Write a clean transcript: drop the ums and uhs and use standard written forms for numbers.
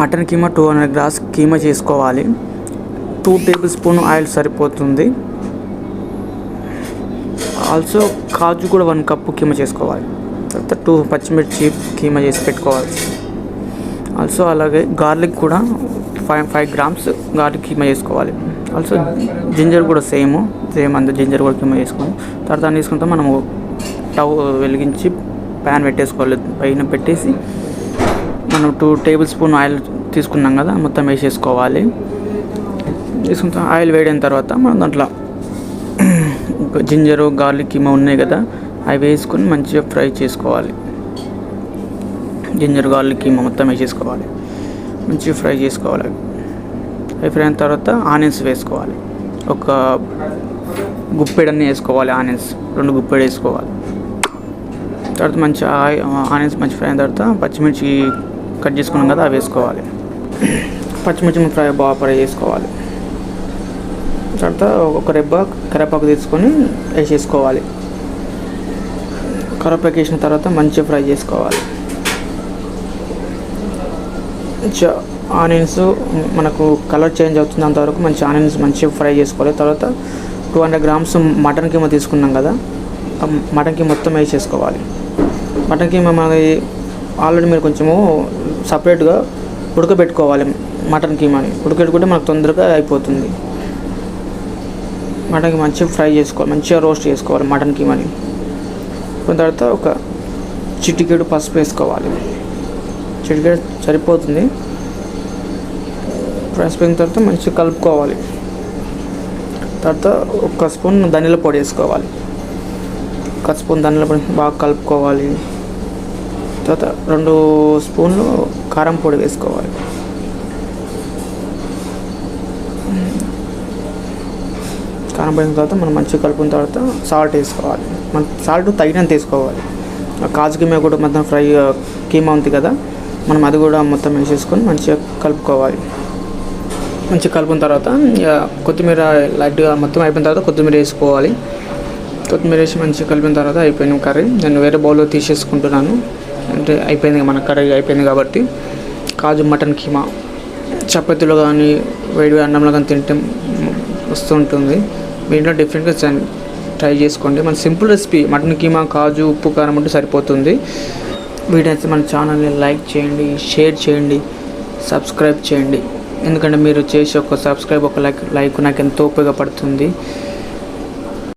Mutton keema 200 grams keema చేసుకోవాలి. 2 table spoon oil సరిపోతుంది. Also కాజు కూడా 1 కప్పు కీమా చేసుకోవాలి. తర్వాత 2 పచ్చిమిర్చి కీమా చేసి పెట్టుకోవాలి. ఆల్సో అలాగే గార్లిక్ కూడా 5 గ్రామ్స్ గార్లిక్ కీమా చేసుకోవాలి. ఆల్సో జింజర్ కూడా సేమ్ అంత జింజర్ కూడా కీమా చేసుకోవాలి. తర్వాత దాన్ని తీసుకుంటే మనము స్టవ్ వెలిగించి ప్యాన్ పెట్టేసుకోవాలి. పైన పెట్టేసి మనం 2 టేబుల్ స్పూన్ ఆయిల్ తీసుకున్నాం కదా, మొత్తం వేసేసుకోవాలి. తీసుకుంటాం. ఆయిల్ వేడైన తర్వాత మనం దాంట్లో జింజరు గార్లిక్ కీమా ఉన్నాయి కదా, అవి వేసుకొని మంచిగా ఫ్రై చేసుకోవాలి. జింజర్ గార్లిక్ కీమా మొత్తం వేసేసుకోవాలి, మంచిగా ఫ్రై చేసుకోవాలి. అవి ఫ్రై అయిన తర్వాత ఆనియన్స్ వేసుకోవాలి. ఒక గుప్పెడన్ని వేసుకోవాలి. ఆనియన్స్ 2 గుప్పెడు వేసుకోవాలి. తర్వాత మంచి ఆనియన్స్ మంచి ఫ్రై అయిన తర్వాత పచ్చిమిర్చి కట్ చేసుకున్నాం కదా, అవి వేసుకోవాలి. పచ్చిమిర్చి బాగా ఫ్రై చేసుకోవాలి. తర్వాత ఒక రెబ్బ కరివేపాకు తీసుకొని వేసేసుకోవాలి. కరివేపాకు వేసిన తర్వాత మంచిగా ఫ్రై చేసుకోవాలి. మంచిగా ఆనియన్స్ మనకు కలర్ చేంజ్ అవుతుంది అంతవరకు మంచి ఆనియన్స్ మంచిగా ఫ్రై చేసుకోవాలి. తర్వాత 200 గ్రామ్స్ మటన్ కీమా తీసుకున్నాం కదా, మటన్ కీమా మొత్తం వేసేసుకోవాలి. మటన్ కీమా మనకి ఆల్రెడీ మీరు కొంచెము సపరేట్గా ఉడకబెట్టుకోవాలి. మటన్ కీమాని ఉడకబెట్టుకుంటే మనకు తొందరగా అయిపోతుంది. మటన్కి మంచిగా ఫ్రై చేసుకోవాలి, మంచిగా రోస్ట్ చేసుకోవాలి మటన్ కీమాని. తర్వాత ఒక చిటికెడు పసుపు వేసుకోవాలి. చిటికెడు సరిపోతుంది. పసుపు అయిన తర్వాత మంచిగా కలుపుకోవాలి. తర్వాత 1 స్పూన్ ధనియాల పొడి వేసుకోవాలి. 1 స్పూన్ ధనియాల పొడి బాగా కలుపుకోవాలి. తర్వాత 2 స్పూన్లు కారం పొడి వేసుకోవాలి. కారం పొడిన తర్వాత మనం మంచిగా కలుపుకున్న తర్వాత సాల్ట్ వేసుకోవాలి. మనం సాల్ట్ తగినంత వేసుకోవాలి. కాజు కీమా కూడా మొత్తం ఫ్రై కీమా ఉంది కదా, మనం అది కూడా మొత్తం వేసేసుకొని మంచిగా కలుపుకోవాలి. మంచిగా కలుపుకున్న తర్వాత కొత్తిమీర లైట్గా మొత్తం అయిపోయిన తర్వాత కొత్తిమీర వేసుకోవాలి. కొత్తిమీర వేసి మంచిగా కలిపిన తర్వాత అయిపోయిన కర్రీ నేను వేరే బౌల్లో తీసేసుకుంటున్నాను. అంటే అయిపోయింది, మన కర్రీ అయిపోయింది కాబట్టి. కాజు మటన్ కీమా చపాతీలో కానీ వేడి అన్నంలో కానీ తింటే వస్తుంటుంది. మీ ఇంట్లో డిఫరెంట్గా ట్రై చేసుకోండి. మన సింపుల్ రెసిపీ మటన్ కీమా, కాజు, ఉప్పు, కారం ఉంటే సరిపోతుంది. వీడియో అయితే మన ఛానల్ని లైక్ చేయండి, షేర్ చేయండి, సబ్స్క్రైబ్ చేయండి. ఎందుకంటే మీరు చేసే ఒక సబ్స్క్రైబ్, ఒక లైక్ నాకు ఎంతో ఉపయోగపడుతుంది.